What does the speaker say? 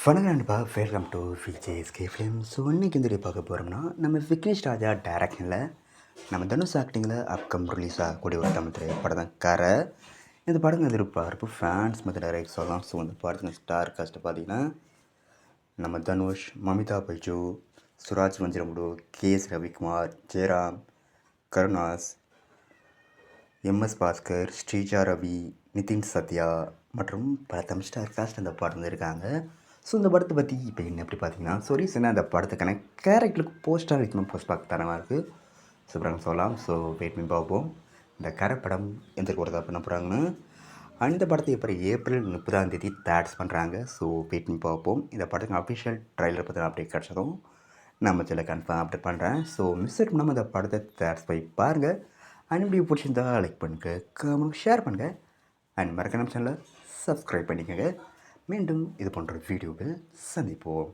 வணக்கம் நண்பா, welcome to VJSK film. So இன்றைக்கி இந்த வீடியோ பார்க்க போகிறோம்னா, நம்ம விக்னேஷ் ராஜா டைரக்ஷனில் நம்ம தனுஷ் ஆக்டிங்கில் அப்கம் ரிலீஸ் ஆகக்கூடிய ஒரு தமிழ் திரைப்படம் தான் கரை. இந்த படம் எதிர்பார்ப்பு ஃபேன்ஸ் மற்ற டைரக்ட் சொல்லலாம். ஸோ இந்த படத்தில் ஸ்டார் காஸ்ட்டு பார்த்தீங்கன்னா நம்ம தனுஷ், மமிதா பைஜு, சுராஜ் வஞ்சிரமுடு, கேஎஸ் ரவிக்குமார், ஜெயராம், கருணாஸ், எம்எஸ் பாஸ்கர், ஸ்ரீஜா ரவி, நிதின் சத்யா மற்றும் பல தமிழ் ஸ்டார் காஸ்ட் அந்த படம் இருக்காங்க. ஸோ இந்த படத்தை பற்றி இப்போ என்ன எப்படி பார்த்தீங்கன்னா, ஸோ ரீசெண்டாக அந்த படத்துக்கான கேரக்டருக்கு போஸ்டர் வைக்கணும், போஸ்ட் பார்க்க தரமாக இருக்குது. சூப்பராக சொல்லலாம். ஸோ வெயிட் பண்ணி பார்ப்போம் இந்த கரை படம் எந்த கூட பண்ண போகிறாங்கன்னு. அந்த படத்தை இப்போ ஏப்ரல் 30 தேட்ஸ் பண்ணுறாங்க. ஸோ வெயிட் பண்ணி பார்ப்போம். இந்த படத்துக்கு அஃபிஷியல் ட்ரைலர் பற்றி அப்டேட் கிடச்சதும் நம்ம சில கன்ஃபார்ம் அப்டேட் பண்ணுறேன். ஸோ மிஸ் பண்ணாமல் இந்த படத்தை தேட்ஸ் போய் பாருங்கள். அண்ட் வீடியோ பிடிச்சிருந்தா லைக் பண்ணுங்கள், கமெண்ட் ஷேர் பண்ணுங்கள், அண்ட் மறக்காம சேனலை சப்ஸ்கிரைப் பண்ணிக்கோங்க. மீண்டும் இது போன்ற வீடியோவில் சந்திப்போம்.